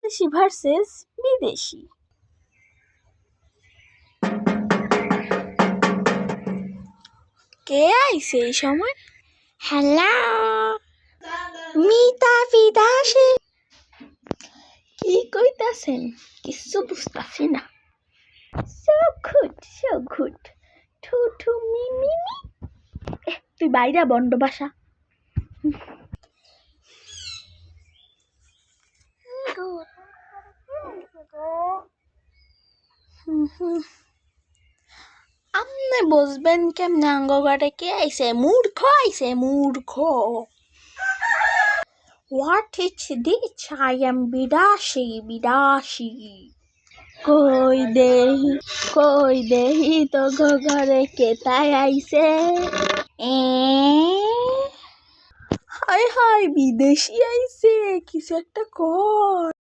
দেশি ভার্সেস বিদেশি। কে আইছে এই সময়? হ্যালো, মিতা বিদাসী। কি কইতাছেন? কিছু বুঝতাছি না। So good, so good. টু টু মি মি মি। তুই বাইরা বন্ড বাসা। আপনি বুঝবেন কেমনে আঙ্গঘরে কে আইছে? মূর্খ আইছে, মূর্খ। What is this? I am বিদাসী, বিদাসী। কই দেহি তো ঘরে কেতাই আইছে। হায় হায়, বিদেশি আইছে, কিছু একটা কর।